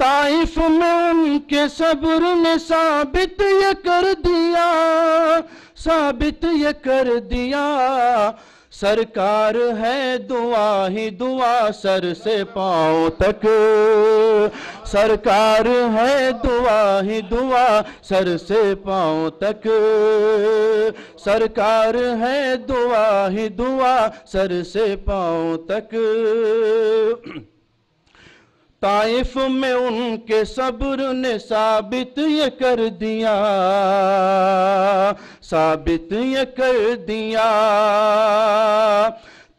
طائف میں ان کے صبر نے ثابت یہ کر دیا، ثابت یہ کر دیا، سرکار ہے دعا ہی دعا سر سے پاؤں تک، سرکار ہے دعا ہی دعا سر سے پاؤں تک، سرکار ہے دعا ہی دعا سر سے پاؤں تک۔ طائف میں ان کے صبر نے ثابت یہ کر دیا، ثابت یہ کر دیا،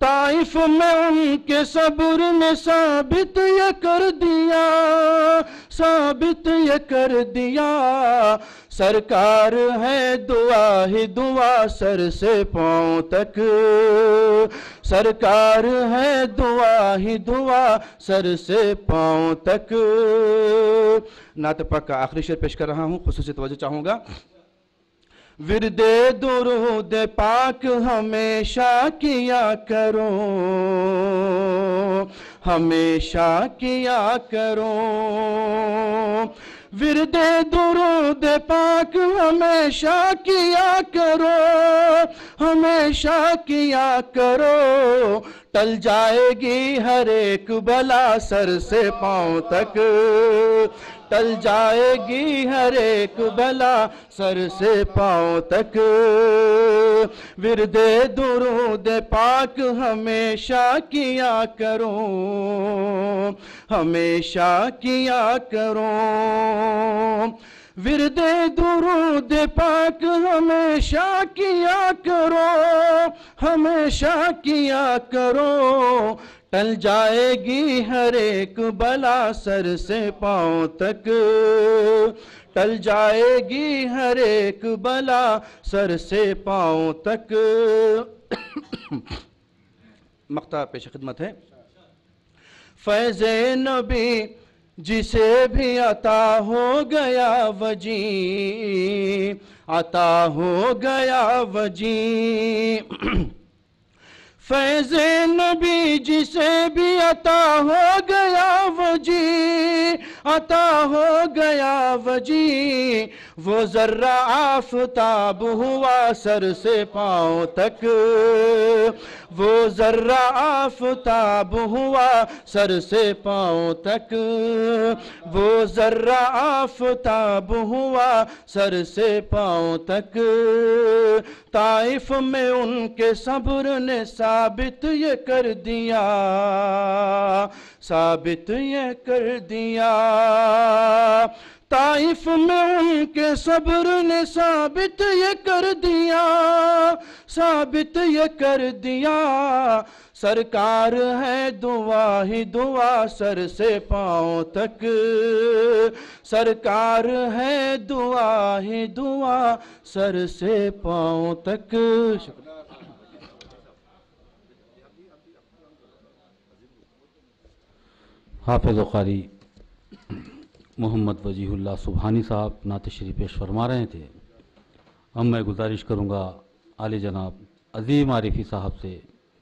طائف میں ان کے صبر نے ثابت یہ کر دیا، ثابت یہ کر دیا، سرکار ہے دعا ہی دعا سر سے پاؤں تک، سرکار ہے دعا ہی دعا سر سے پاؤں تک۔ نعت پاک کا آخری شعر پیش کر رہا ہوں، خصوصی توجہ چاہوں گا۔ ورد درود پاک ہمیشہ کیا کرو، ہمیشہ کیا کرو، ورد درود پاک ہمیشہ کیا کرو، ہمیشہ کیا کرو، ٹل جائے گی ہر ایک بلا سر سے پاؤں تک، ٹل جائے گی ہر ایک بلا سر سے پاؤں تک، ورد درود پاک ہمیشہ کیا کرو، ہمیشہ کیا کرو، ورد درود پاک ہمیشہ کیا کرو، ہمیشہ کیا کرو، ٹل جائے گی ہر ایک بلا سر سے پاؤں تک، ٹل جائے گی ہر ایک بلا سر سے پاؤں تک۔ مقطع پیش خدمت ہے۔ فیض نبی جسے بھی عطا ہو گیا وجی، عطا ہو گیا وجی، فیض نبی جسے بھی عطا ہو گیا وجی، عطا ہو گیا وجی، وہ ذرہ آفتاب ہوا سر سے پاؤں تک، وہ ذرہ آفتاب ہوا سر سے پاؤں تک، وہ ذرہ آفتاب ہوا سر سے پاؤں تک، طائف میں ان کے صبر نے ثابت یہ کر دیا، ثابت یہ کر دیا، طائف میں ان کے صبر نے ثابت یہ کر دیا، ثابت یہ کر دیا، سرکار ہے دعا ہی دعا سر سے پاؤں تک، سرکار ہے دعا ہی دعا سر سے پاؤں تک۔ حافظ و قاری محمد وجیہ اللہ سبحانی صاحب نعت شریف پیش فرما رہے تھے۔ اب میں گزارش کروں گا عالی جناب عظیم عارفی صاحب سے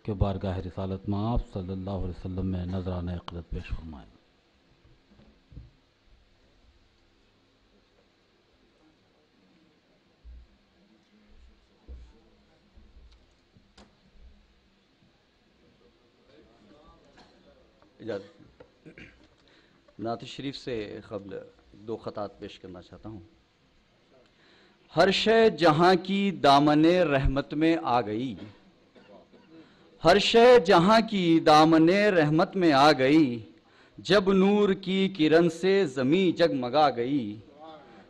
کہ بارگاہ رسالت میں آپ صلی اللہ علیہ وسلم میں نذرانہ عقیدت پیش فرمائیں۔ نعت شریف سے قبل دو خطات پیش کرنا چاہتا ہوں۔ ہر شے جہاں کی دامن رحمت میں آ گئی، ہر شے جہاں کی دامن رحمت میں آ گئی، جب نور کی کرن سے زمیں جگمگا گئی،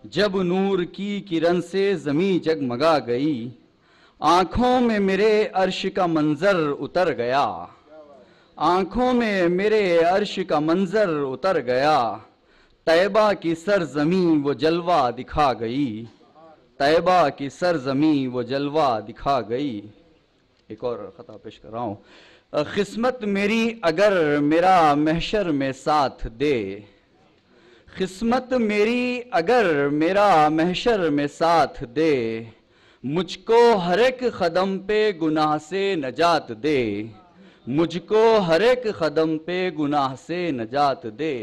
جب نور کی کرن سے زمیں جگمگا گئی، آنکھوں میں میرے عرش کا منظر اتر گیا، آنکھوں میں میرے عرش کا منظر اتر گیا، طیبہ کی سرزمین وہ جلوہ دکھا گئی، طیبہ کی سرزمین وہ جلوہ دکھا گئی۔ ایک اور خطا پیش کر رہا ہوں۔ قسمت میری اگر میرا محشر میں ساتھ دے، قسمت میری اگر میرا محشر میں ساتھ دے، مجھ کو ہر ایک قدم پہ گناہ سے نجات دے، مجھ کو ہر ایک قدم پہ گناہ سے نجات دے،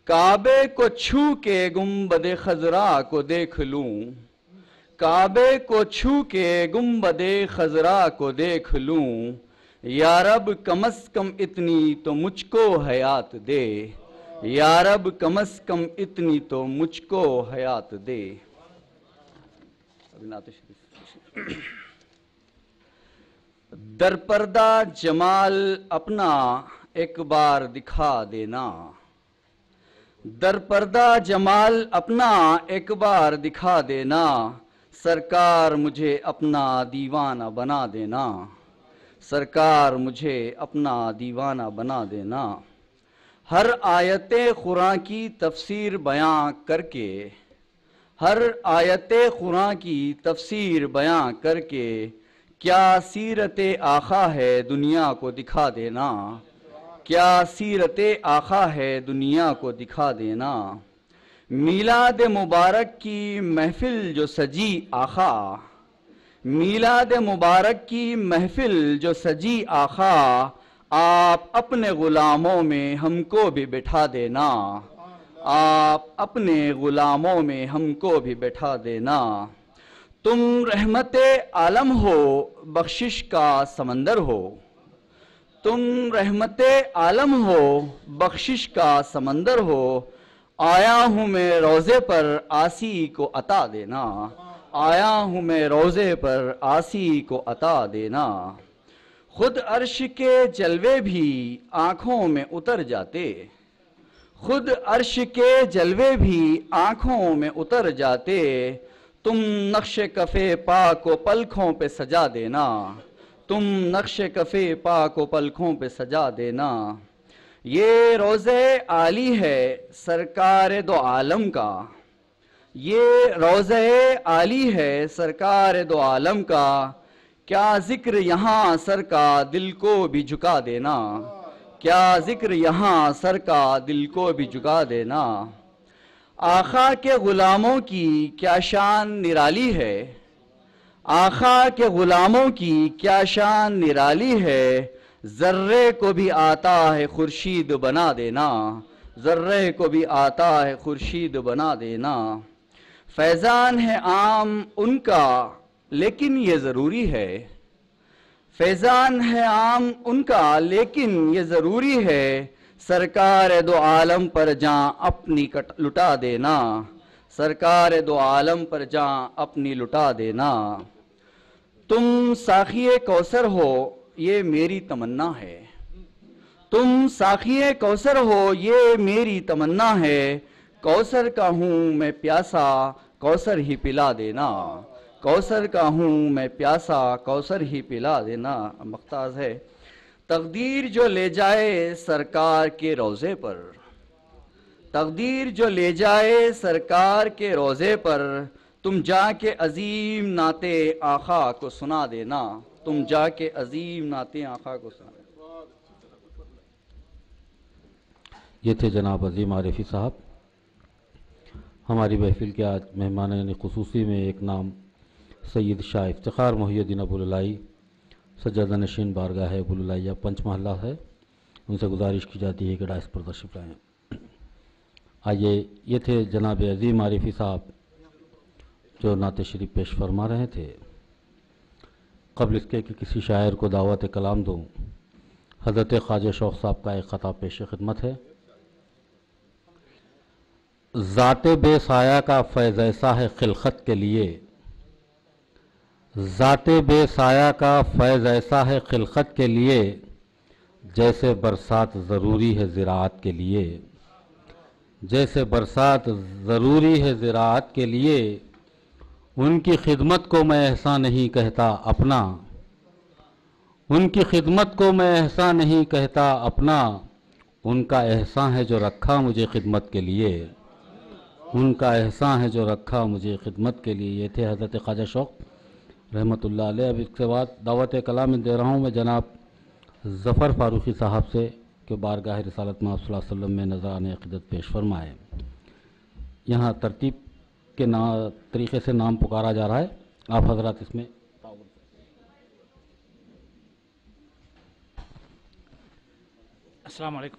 کعبے کو چھو کے گنبد خضرا کو دیکھ لوں، کعبے کو چھو کے گنبد خضرا کو دیکھ لوں، یا رب کم از کم اتنی تو مجھ کو حیات دے، یا رب کم از کم اتنی تو مجھ کو حیات دے۔ در پردہ جمال اپنا ایک بار دکھا دینا، در پردہ جمال اپنا ایک بار دکھا دینا، سرکار مجھے اپنا دیوانہ بنا دینا، سرکار مجھے اپنا دیوانہ بنا دینا۔ ہر آیت قرآن کی تفسیر بیان کر کے، ہر آیت قرآن کی تفسیر بیان کر کے، کیا سیرت آقا ہے دنیا کو دکھا دینا، کیا سیرت آقا ہے دنیا کو دکھا دینا۔ میلاد مبارک کی محفل جو سجی آقا، میلاد مبارک کی محفل جو سجی آقا، آپ اپنے غلاموں میں ہم کو بھی بٹھا دینا، آپ اپنے غلاموں میں ہم کو بھی بٹھا دینا۔ تم رحمت عالم ہو، بخشش کا سمندر ہو، تم رحمت عالم ہو، بخشش کا سمندر ہو، آیا ہوں میں روضے پر آسی کو عطا دینا، آیا ہوں میں روضے پر آسی کو عطا دینا۔ خود عرش کے جلوے بھی آنکھوں میں اتر جاتے، خود عرش کے جلوے بھی آنکھوں میں اتر جاتے، تم نقش کف پاک کو پلکوں پہ سجا دینا، تم نقش کف پاک کو پلکوں پہ سجا دینا۔ یہ روضہ عالی ہے سرکار دو عالم کا، یہ روضہ عالی ہے سرکار دو عالم کا، کیا ذکر یہاں سر کا دل کو بھی جھکا دینا، کیا ذکر یہاں سر کا دل کو بھی جھکا دینا۔ آقا کے غلاموں کی کیا شان نرالی ہے، آقا کے غلاموں کی کیا شان نرالی ہے، ذرے کو بھی آتا ہے خورشید بنا دینا، ذرے کو بھی آتا ہے خورشید بنا دینا۔ فیضان ہے عام ان کا لیکن یہ ضروری ہے، فیضان ہے عام ان کا لیکن یہ ضروری ہے، سرکار دو عالم پر جاں اپنی لٹا دینا، سرکار دو عالم پر جاں اپنی لٹا دینا۔ تم ساقی کوثر ہو یہ میری تمنا ہے، تم ساقی کوثر ہو یہ میری تمنا ہے، کوثر کا ہوں میں پیاسا کوثر ہی پلا دینا، کوثر کا ہوں میں پیاسا کوثر ہی پلا دینا۔ مختاز ہے، تقدیر جو لے جائے سرکار کے روضے پر، تقدیر جو لے جائے سرکار کے روضے پر، تم جا کے عظیم نعت آقا کو سنا دینا، تم جا کے عظیم نعت آقا کو سنا دینا۔ یہ تھے جناب عظیم عارفی صاحب۔ ہماری محفل کے آج مہمان خصوصی میں ایک نام سید شاہ افتخار محی الدین ابوالعلائی سجادہ نشین بارگاہ ابوالعلائیہ پنچ محلہ ہے، ان سے گزارش کی جاتی ہے کہ ڈائس پر تشریف لائیں۔ آئیے، یہ تھے جناب عظیم عارفی صاحب جو نعت شریف پیش فرما رہے تھے۔ قبل اس کے کہ کسی شاعر کو دعوت کلام دوں، حضرت خواجہ شوق صاحب کا ایک خطاب پیش خدمت ہے۔ ذات بے سایہ کا فیض ایسا ہے خلقت کے لیے، ذات بے سایہ کا فیض ایسا ہے خلقت کے لیے، جیسے برسات ضروری ہے زراعت کے لیے، جیسے برسات ضروری ہے زراعت کے لیے، ان کی خدمت کو میں احسان نہیں کہتا اپنا، ان کی خدمت کو میں احسان نہیں کہتا اپنا، ان کا احسان ہے جو رکھا مجھے خدمت کے لیے، ان کا احسان ہے جو رکھا مجھے خدمت کے لیے۔ یہ تھے حضرت خواجہ شوق رحمۃ اللہ علیہ۔ اب اس کے بعد دعوت کلام دے رہا ہوں میں جناب ظفر فاروقی صاحب سے کہ بارگاہ رسالت مآب صلی اللہ علیہ وسلم میں نذرانِ عقیدت پیش فرمائے۔ یہاں ترتیب کے طریقے سے نام پکارا جا رہا ہے، آپ حضرات اس میں السلام علیکم۔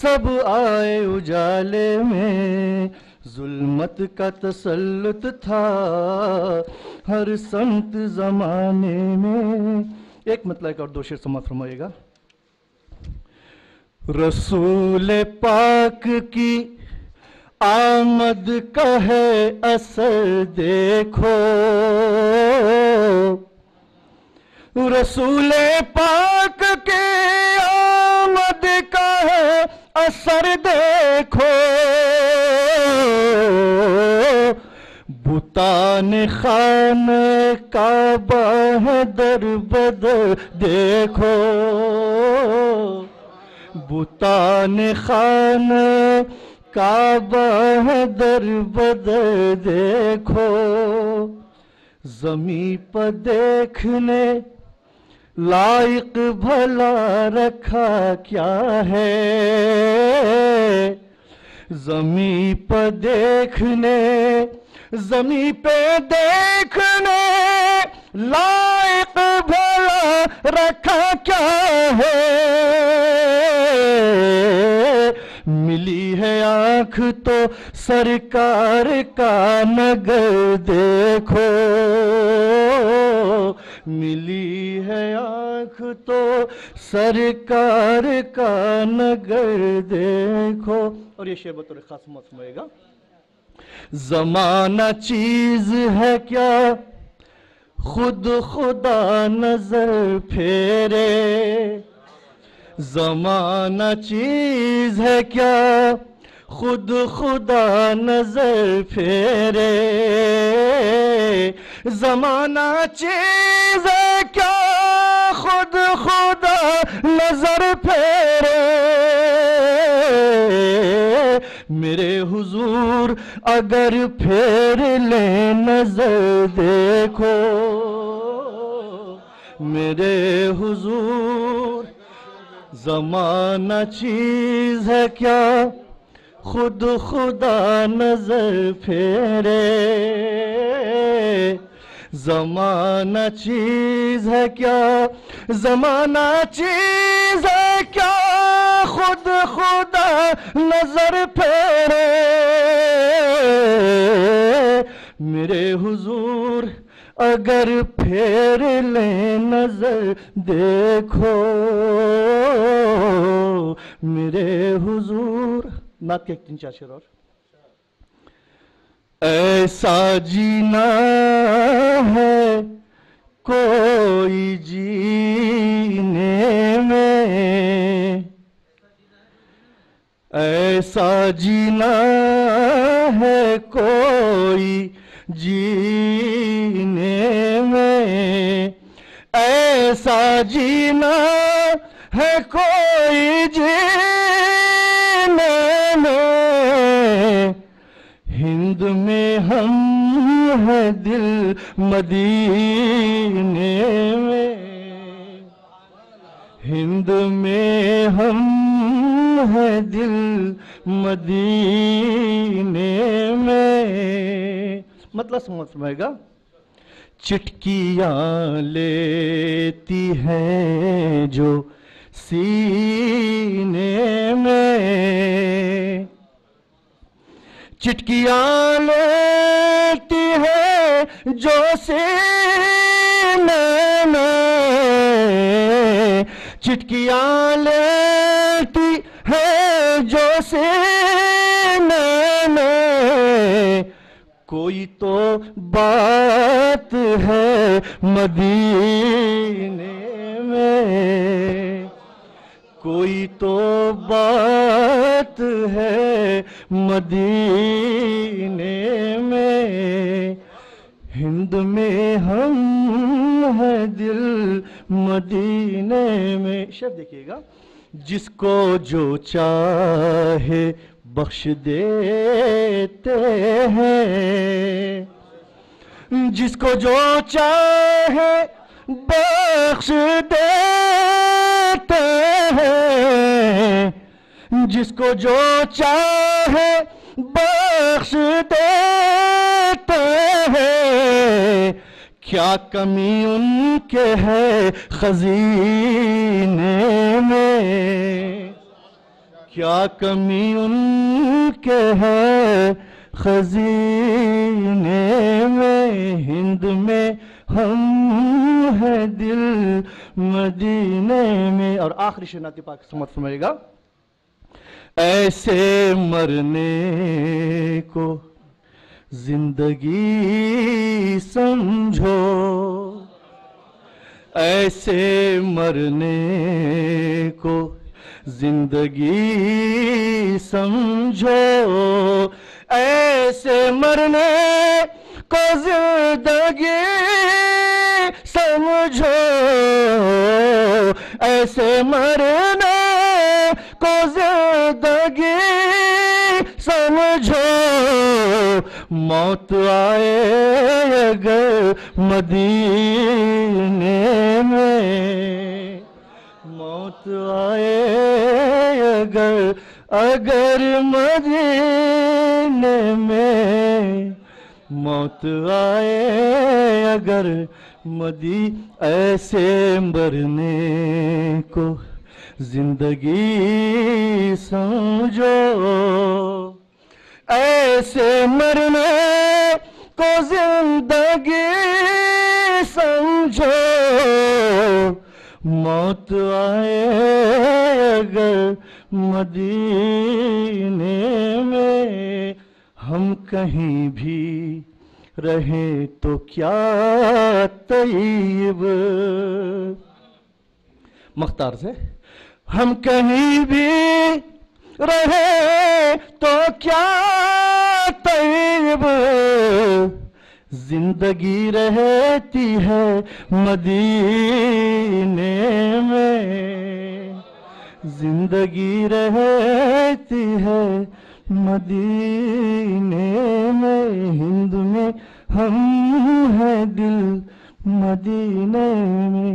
سب آئے اجالے میں، ظلمت کا تسلط تھا ہر سمت زمانے میں۔ ایک مطلب ایک اور دو شعر سماعت فرمائیے گا۔ رسول پاک کی آمد کا ہے اثر دیکھو، رسول پاک کی آمد کا ہے اثر دیکھو، بتان خانہ کعبہ ہے در بدر دیکھو، بتان خانہ کعبہ ہے در بدر دیکھو، زمیں پر دیکھنے لائق بھلا رکھا کیا ہے، زمیں پر دیکھنے، زمیں پہ دیکھنے لائق بھلا رکھا کیا ہے، ملی ہے آنکھ تو سرکار کا نگر دیکھو، ملی ہے آنکھ تو سرکار کا نگر دیکھو۔ اور یہ شعر بطور خاص سمجھے گا۔ زمانہ چیز ہے کیا خود خدا نظر پھیرے، زمانہ چیز ہے کیا خود خدا نظر پھیرے، زمانہ چیز ہے کیا خود خدا نظر پھیرے، میرے حضور اگر پھیر لیں نظر دیکھو، میرے حضور زمانہ چیز ہے کیا خود خدا نظر پھیرے، زمانہ چیز ہے کیا، زمانہ چیز ہے کیا خود خدا نظر پھیرے، میرے حضور اگر پھیر لیں نظر دیکھو، میرے حضور۔ نعت کے ایک تین چار شعر اور۔ ایسا جینا ہے کوئی جینے میں، ایسا جینا ہے کوئی جینے میں، ایسا جینا ہے کوئی جینے میں، ہند میں ہم ہیں دل مدینے میں، ہند میں ہم ہیں دل مدینے میں۔ مطلب سمجھ فرمائے گا۔ چٹکیاں لیتی ہیں جو سینے میں، چٹکیاں لیتی ہے جو سینے میں، چٹکیاں لیتی ہے جو سینے میں، کوئی تو بات ہے مدینے میں، کوئی تو بات ہے مدینے میں، ہند میں ہم ہیں دل مدینے میں۔ شعر دیکھیے گا۔ جس کو جو چاہے بخش دیتے ہیں، جس کو جو چاہے بخش دیتے ہیں، جس کو جو چاہے بخش دیتے ہیں، کیا کمی ان کے ہے خزینے میں، کیا کمی ان کے ہے خزینے میں، ہند میں ہم ہیں دل مدینے میں. اور آخری شعر نعت پاک سماعت فرمائیے گا. ایسے مرنے کو زندگی سمجھو، ایسے مرنے کو زندگی سمجھو، ایسے مرنے کو زندگی سمجھو، ایسے مرنے کو زندگی سمجھو. موت آئے اگر مدینے میں، موت آئے اگر مدینے میں، موت آئے اگر ایسے مرنے کو زندگی سمجھو، ایسے مرنے کو زندگی سمجھو. موت آئے اگر مدینے میں، ہم کہیں بھی رہیں تو کیا طیب. مختار سے. ہم کہیں بھی رہیں تو کیا طیب، زندگی رہتی ہے مدینے میں، زندگی رہتی ہے مدینے میں، ہند میں ہم ہیں دل مدینے میں.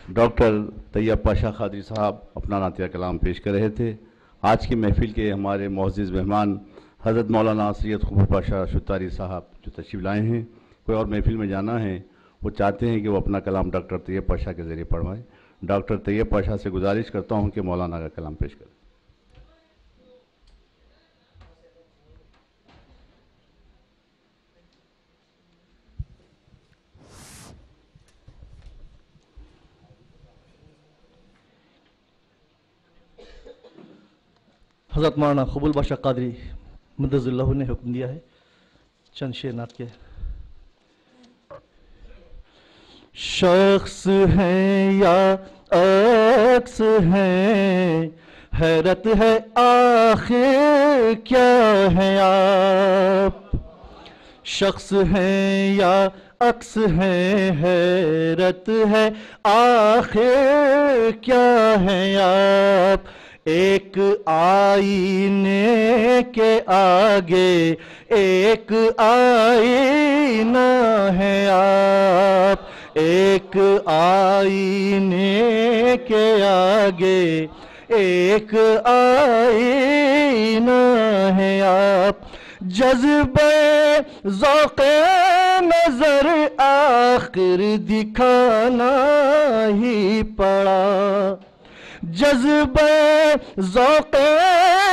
ڈاکٹر طیب پاشا قادری صاحب اپنا نعتیہ کلام پیش کر رہے تھے. آج کی محفل کے ہمارے معزز مہمان حضرت مولانا سید قبول پاشا شتاری صاحب جو تشریف لائے ہیں. کوئی اور محفل میں جانا ہے، وہ چاہتے ہیں کہ وہ اپنا کلام ڈاکٹر طیب پاشا کے ذریعے پڑھوائیں. ڈاکٹر طیب پاشا سے گزارش کرتا ہوں کہ مولانا کا کلام پیش کریں. حضرت مولانا قبول پاشا قادری مدظ اللہ نے حکم دیا ہے چند شعر نعت کے. شخص ہیں یا عکس ہیں، حیرت ہے آخر کیا ہے آپ. شخص ہیں یا عکس ہیں، حیرت ہے آخر کیا ہے آپ. ایک آئینے کے آگے ایک آئینہ ہے آپ. ایک آئینے کے آگے ایک آئینہ ہے آپ. جذبہ ذوق نظر آخر دکھانا ہی پڑا. جذبہ ذوق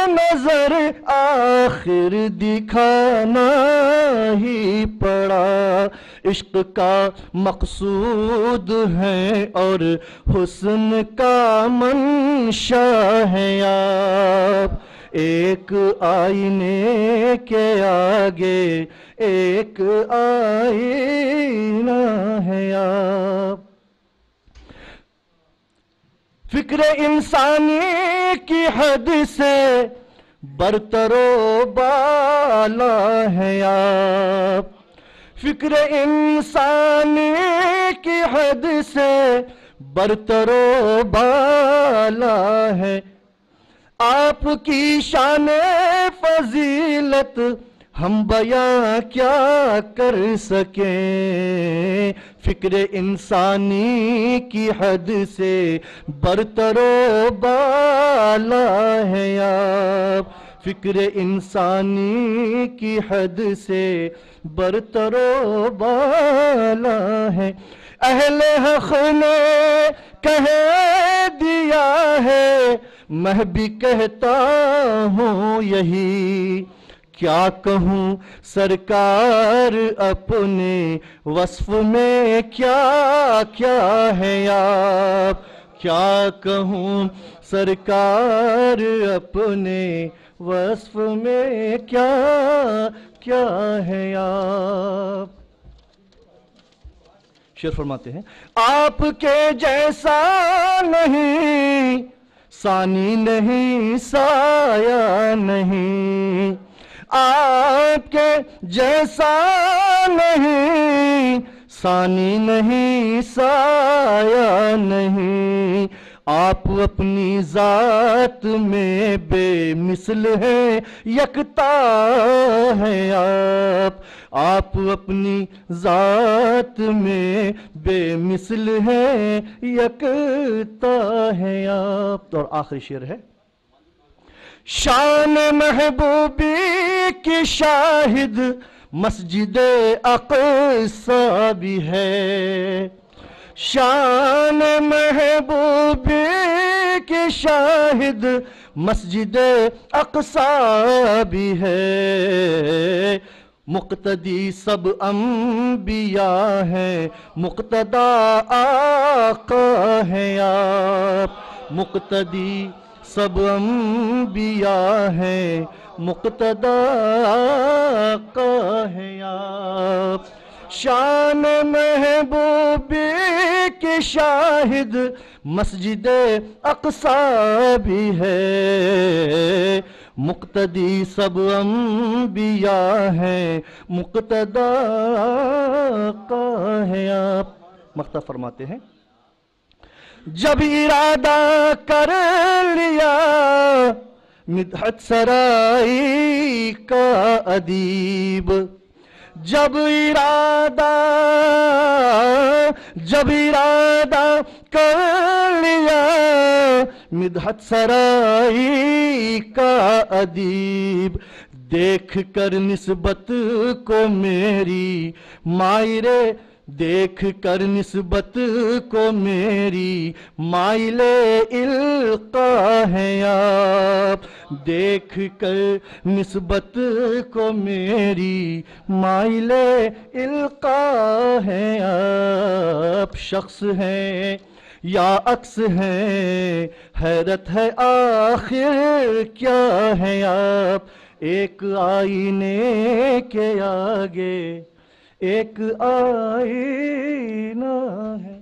نظر آخر دکھانا ہی پڑا. عشق کا مقصود ہے اور حسن کا منشا ہے آپ. ایک آئینے کے آگے ایک آئینہ ہے آپ. فکر انسانی کی حد سے برتر و بالا ہے آپ. فکر انسانی کی حد سے برتر و بالا ہے آپ کی شان فضیلت ہم بیاں کیا کر سکیں. فکر انسانی کی حد سے برتر و بالا ہے آپ. فکر انسانی کی حد سے برتر و بالا ہے. اہل حق نے کہہ دیا ہے میں بھی کہتا ہوں یہی. کیا کہوں سرکار اپنے وصف میں کیا کیا ہے آپ. کیا کہوں سرکار اپنے وصف میں کیا کیا ہے آپ. شعر فرماتے ہیں آپ کے جیسا نہیں ثانی نہیں سایہ نہیں. آپ کے جیسا نہیں ثانی نہیں سایہ نہیں. آپ اپنی ذات میں بے مثل ہیں یکتا ہیں آپ اپنی ذات میں بے مثل ہیں یکتا ہیں آپ. اور آخری شعر ہے شان محبوبی کی شاہد مسجد اقصی بھی ہے. شان محبوبی کی شاہد مسجد اقصی بھی ہے. مقتدی سب انبیاء ہیں مقتدا آقا ہیں آپ. مقتدی سب انبیاء ہیں مقتدا آقا ہیں آپ. شان محبوبی کی شاہد مسجد اقصی بھی ہے. مقتدی سب انبیاء ہیں مقتدا آقا ہیں آپ. مقتدی فرماتے ہیں جب ارادہ کر لیا مدحت سرائی کا ادیب. جب ارادہ کر لیا مدحت سرائی کا ادیب. دیکھ کر نسبت کو میری مائرے دیکھ کر نسبت کو میری مائل القا ہیں آپ. دیکھ کر نسبت کو میری مائل القا ہیں آپ. شخص ہیں یا عکس ہیں حیرت ہے آخر کیا ہیں آپ. ایک آئینے کے آگے ایک آئینہ ہے.